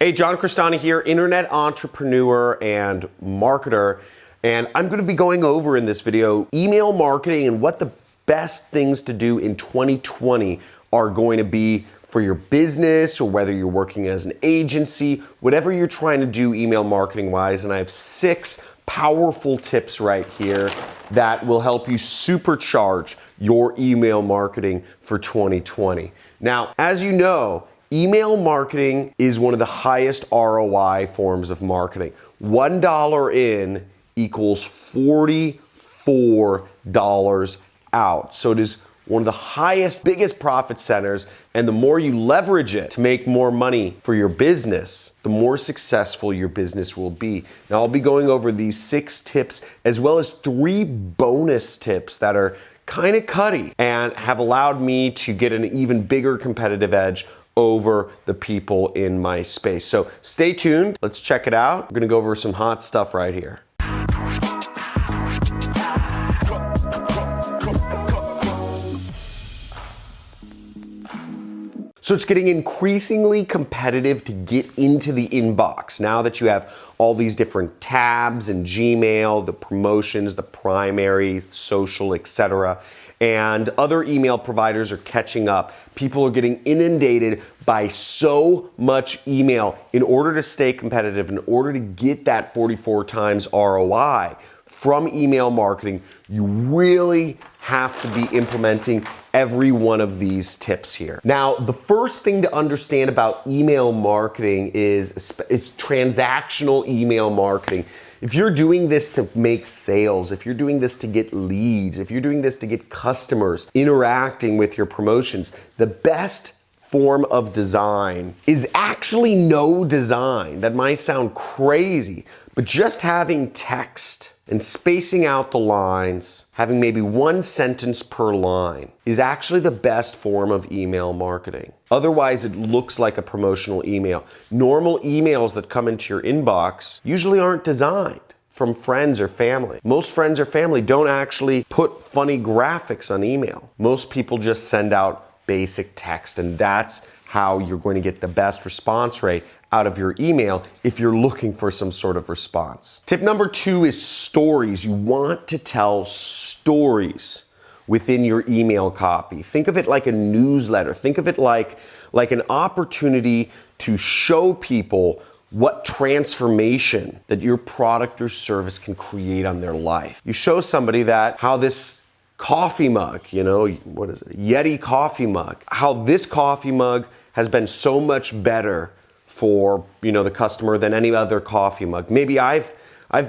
Hey, John Crestani here, internet entrepreneur and marketer, and I'm going to be going over in this video email marketing and what the best things to do in 2020 are going to be for your business, or whether you're working as an agency, whatever you're trying to do email marketing wise. And I have 6 powerful tips right here that will help you supercharge your email marketing for 2020. Now, as you know, email marketing is one of the highest ROI forms of marketing. $1 in equals $44 out. So it is one of the highest, biggest profit centers, and the more you leverage it to make more money for your business, the more successful your business will be. Now, I'll be going over these 6 tips as well as 3 bonus tips that are kind of cutty and have allowed me to get an even bigger competitive edge over the people in my space. So stay tuned. Let's check it out. I'm gonna go over some hot stuff right here. So it's getting increasingly competitive to get into the inbox now that you have all these different tabs in Gmail, the promotions, the primary, social, etc. And other email providers are catching up. People are getting inundated by so much email. In order to stay competitive, in order to get that 44 times ROI from email marketing, you really have to be implementing every one of these tips here. Now, the first thing to understand about email marketing is it's transactional email marketing. If you're doing this to make sales, if you're doing this to get leads, if you're doing this to get customers interacting with your promotions, the best form of design is actually no design. That might sound crazy, but just having text and spacing out the lines, having maybe 1 sentence per line, is actually the best form of email marketing. Otherwise, it looks like a promotional email. Normal emails that come into your inbox usually aren't designed from friends or family. Most friends or family don't actually put funny graphics on email. Most people just send out basic text, and that's how you're going to get the best response rate out of your email if you're looking for some sort of response. Tip number 2 is stories. You want to tell stories within your email copy. Think of it like a newsletter. Think of it like an opportunity to show people what transformation that your product or service can create on their life. You show somebody that how this coffee mug, what is it? Yeti coffee mug. How this coffee mug has been so much better for, the customer than any other coffee mug. Maybe I've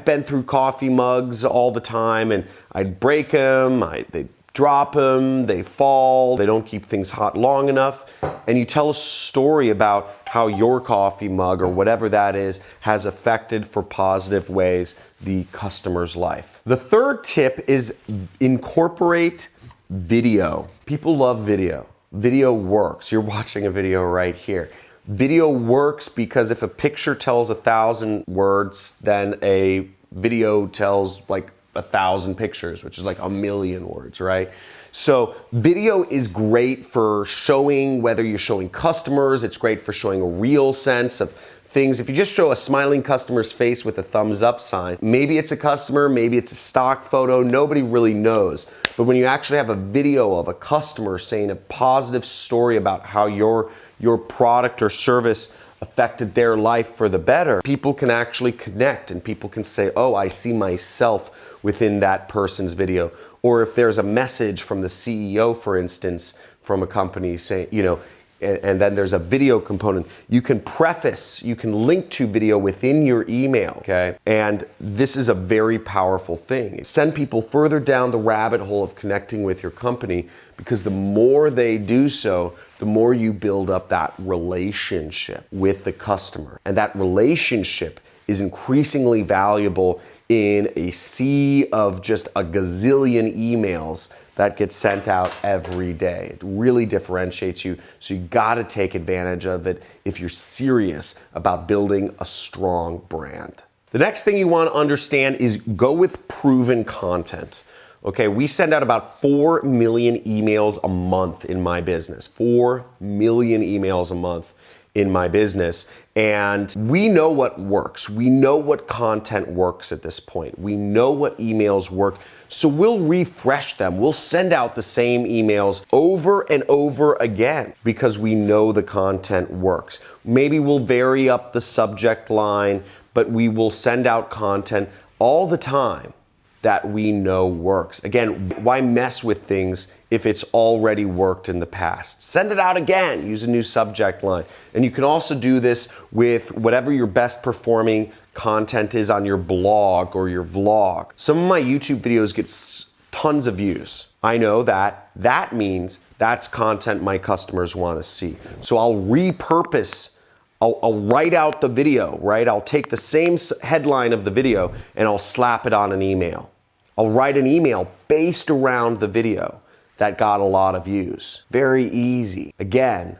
been through coffee mugs all the time, and I'd break them, they drop them, they fall, they don't keep things hot long enough. And you tell a story about how your coffee mug or whatever that is has affected for positive ways the customer's life. The third tip is incorporate video. People love video. Video works. You're watching a video right here. Video works because if a picture tells 1,000 words, then a video tells like 1,000 pictures, which is like 1,000,000 words, right? So video is great for showing, whether you're showing customers, it's great for showing a real sense of things. If you just show a smiling customer's face with a thumbs up sign, maybe it's a customer, maybe it's a stock photo, nobody really knows. But when you actually have a video of a customer saying a positive story about how your product or service affected their life for the better, people can actually connect and people can say, oh, I see myself within that person's video. Or if there's a message from the CEO, for instance, from a company saying, and then there's a video component, you can link to video within your email, okay? And this is a very powerful thing. Send people further down the rabbit hole of connecting with your company, because the more they do so, the more you build up that relationship with the customer. And that relationship is increasingly valuable in a sea of just a gazillion emails that gets sent out every day. It really differentiates you, so you gotta take advantage of it if you're serious about building a strong brand. The next thing you wanna understand is go with proven content. Okay, we send out about 4 million emails a month in my business. 4 million emails a month. in my business. And we know what works. We know what content works at this point. We know what emails work. So we'll refresh them. We'll send out the same emails over and over again because we know the content works. Maybe we'll vary up the subject line, but we will send out content all the time that we know works. Again, why mess with things if it's already worked in the past? Send it out again, use a new subject line. And you can also do this with whatever your best performing content is on your blog or your vlog. Some of my YouTube videos get tons of views. I know that means that's content my customers want to see. So I'll repurpose, I'll write out the video, right? I'll take the same headline of the video and I'll slap it on an email. I'll write an email based around the video that got a lot of views. Very easy. Again,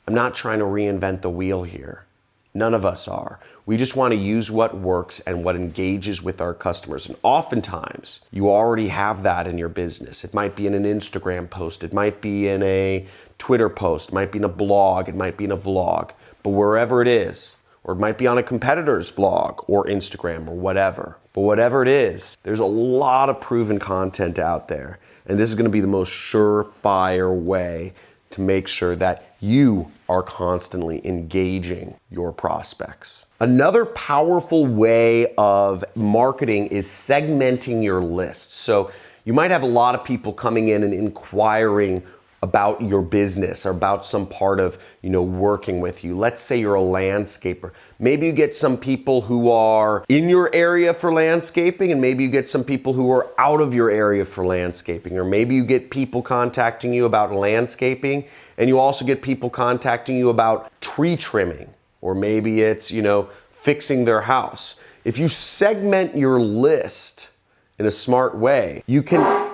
I'm not trying to reinvent the wheel here. None of us are. We just want to use what works and what engages with our customers. And oftentimes, you already have that in your business. It might be in an Instagram post. It might be in a Twitter post. It might be in a blog. It might be in a vlog. But wherever it is, or it might be on a competitor's vlog or Instagram or whatever. But whatever it is, there's a lot of proven content out there. And this is going to be the most surefire way to make sure that you are constantly engaging your prospects. Another powerful way of marketing is segmenting your list. So you might have a lot of people coming in and inquiring about your business or about some part of, working with you. Let's say you're a landscaper. Maybe you get some people who are in your area for landscaping, and maybe you get some people who are out of your area for landscaping, or maybe you get people contacting you about landscaping, and you also get people contacting you about tree trimming, or maybe it's, fixing their house. If you segment your list in a smart way, you can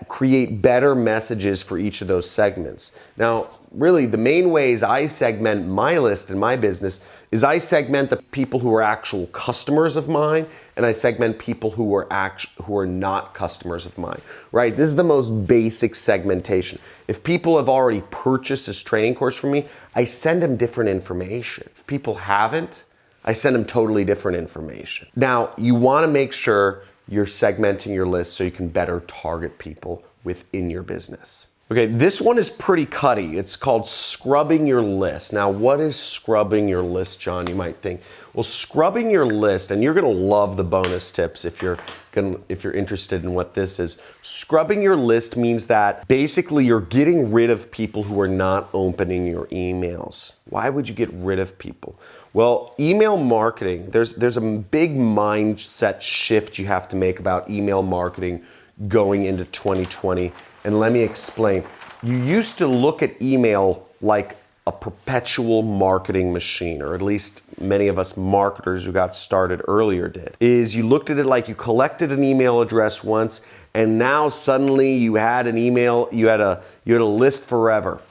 create better messages for each of those segments. Now, really, the main ways I segment my list in my business is I segment the people who are actual customers of mine, and I segment people who are not customers of mine, right? This is the most basic segmentation. If people have already purchased this training course from me, I send them different information. If people haven't, I send them totally different information. Now, you want to make sure you're segmenting your list so you can better target people within your business. Okay, this one is pretty cutty. It's called scrubbing your list. Now, what is scrubbing your list, John? You might think. Well, scrubbing your list, and you're gonna love the bonus tips if you're interested in what this is. Scrubbing your list means that basically you're getting rid of people who are not opening your emails. Why would you get rid of people? Well, email marketing, there's a big mindset shift you have to make about email marketing going into 2020. And let me explain. You used to look at email like a perpetual marketing machine, or at least many of us marketers who got started earlier did. Is you looked at it like you collected an email address once, and now suddenly you had an email, you had a list forever,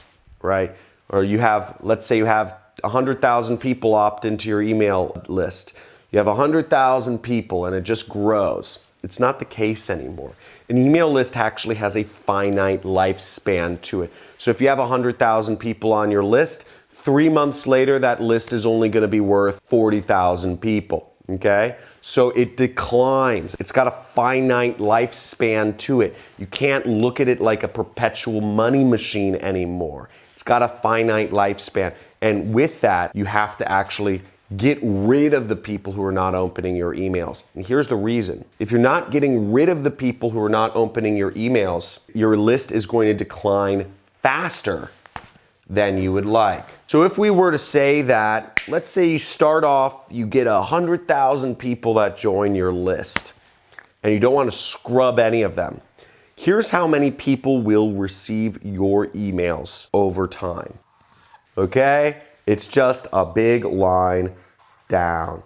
right? Or let's say you have 100,000 people opt into your email list. You have 100,000 people and it just grows. It's not the case anymore. An email list actually has a finite lifespan to it. So if you have 100,000 people on your list, 3 months later, that list is only going to be worth 40,000 people. Okay? So it declines. It's got a finite lifespan to it. You can't look at it like a perpetual money machine anymore. It's got a finite lifespan. And with that, you have to actually get rid of the people who are not opening your emails. And here's the reason. If you're not getting rid of the people who are not opening your emails, your list is going to decline faster than you would like. So if we were to say that, let's say you start off, you get 100,000 people that join your list, and you don't want to scrub any of them. Here's how many people will receive your emails over time. Okay? It's just a big line down.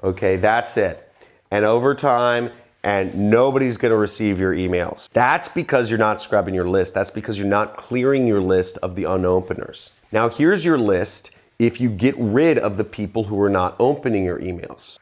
Okay, that's it. And over time, and nobody's gonna receive your emails. That's because you're not scrubbing your list. That's because you're not clearing your list of the unopeners. Now here's your list if you get rid of the people who are not opening your emails.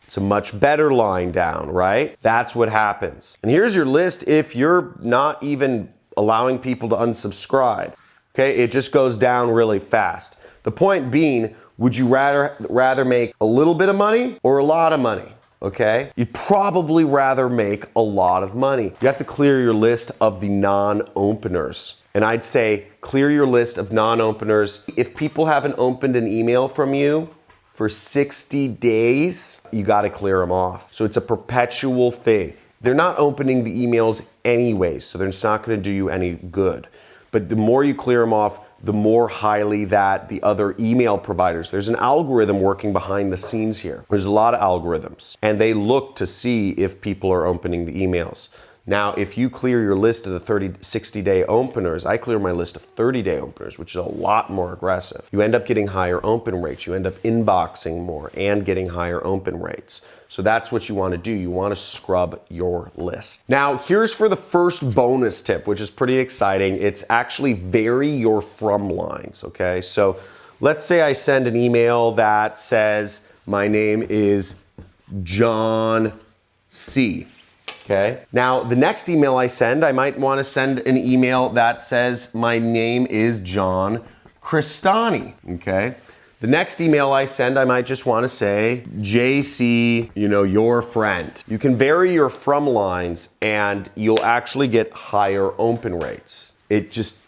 It's a much better line down, right? That's what happens. And here's your list if you're not even allowing people to unsubscribe. Okay, it just goes down really fast. The point being, would you rather make a little bit of money or a lot of money? Okay, you'd probably rather make a lot of money. You have to clear your list of the non-openers. And I'd say clear your list of non-openers. If people haven't opened an email from you for 60 days, you got to clear them off. So it's a perpetual thing. They're not opening the emails anyways, so they're not going to do you any good. But the more you clear them off, the more highly that the other email providers, there's an algorithm working behind the scenes here. There's a lot of algorithms, and they look to see if people are opening the emails. Now, if you clear your list of the 60-day openers, I clear my list of 30-day openers, which is a lot more aggressive. You end up getting higher open rates. You end up inboxing more and getting higher open rates. So that's what you want to do. You want to scrub your list. Now, here's for the first bonus tip, which is pretty exciting. It's actually vary your from lines, okay? So let's say I send an email that says, my name is John C. Okay. Now, the next email I send, I might want to send an email that says, my name is John Crestani. Okay. The next email I send, I might just want to say, JC, your friend. You can vary your from lines and you'll actually get higher open rates. It just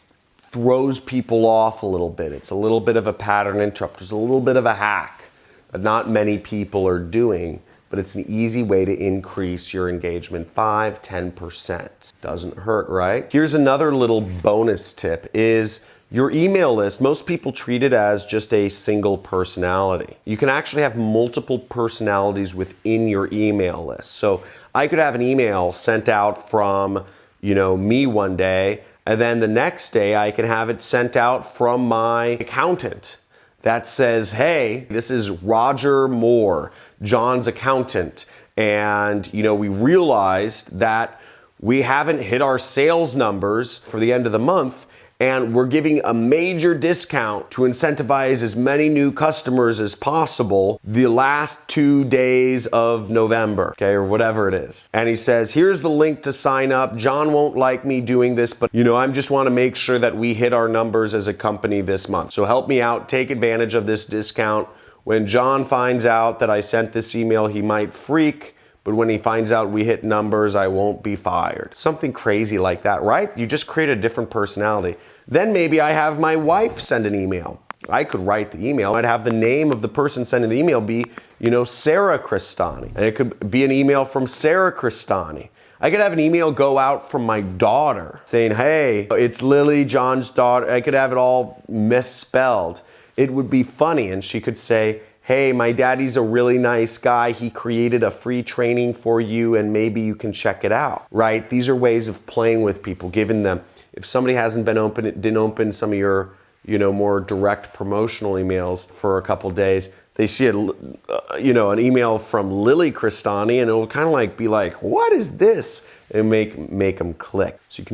throws people off a little bit. It's a little bit of a pattern interrupt. It's a little bit of a hack that not many people are doing, but it's an easy way to increase your engagement 5-10%. Doesn't hurt, right? Here's another little bonus tip is your email list. Most people treat it as just a single personality. You can actually have multiple personalities within your email list. So I could have an email sent out from, me one day, and then the next day I can have it sent out from my accountant that says, hey, this is Roger Moore, John's accountant. And, we realized that we haven't hit our sales numbers for the end of the month, and we're giving a major discount to incentivize as many new customers as possible the last 2 days of November, okay, or whatever it is. And he says, here's the link to sign up. John won't like me doing this, but I just want to make sure that we hit our numbers as a company this month. So help me out, take advantage of this discount. When John finds out that I sent this email, he might freak. But when he finds out we hit numbers, I won't be fired. Something crazy like that, right? You just create a different personality. Then maybe I have my wife send an email. I could write the email. I'd have the name of the person sending the email be, Sarah Crestani. And it could be an email from Sarah Crestani. I could have an email go out from my daughter saying, hey, it's Lily, John's daughter. I could have it all misspelled. It would be funny. And she could say, hey, my daddy's a really nice guy. He created a free training for you and maybe you can check it out, right? These are ways of playing with people, giving them, if somebody hasn't been didn't open some of your, more direct promotional emails for a couple days, they see an email from Lily Crestani and it'll kind of be like, what is this? And make them click. So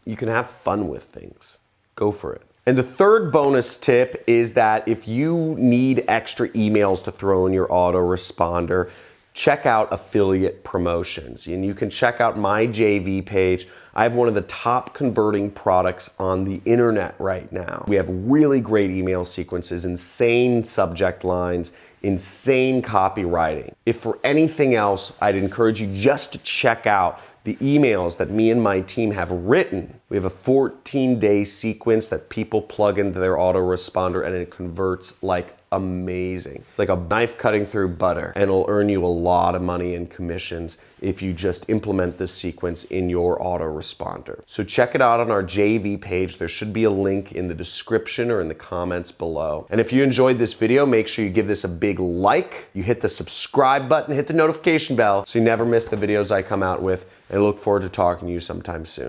you can have fun with things. Go for it. And the third bonus tip is that if you need extra emails to throw in your autoresponder, check out affiliate promotions. And you can check out my JV page. I have one of the top converting products on the internet right now. We have really great email sequences, insane subject lines, insane copywriting. If for anything else, I'd encourage you just to check out the emails that me and my team have written. We have a 14-day sequence that people plug into their autoresponder and it converts like amazing. It's like a knife cutting through butter, and it'll earn you a lot of money in commissions if you just implement this sequence in your autoresponder. So check it out on our JV page. There should be a link in the description or in the comments below. And if you enjoyed this video, make sure you give this a big like. You hit the subscribe button, hit the notification bell so you never miss the videos I come out with. And I look forward to talking to you sometime soon.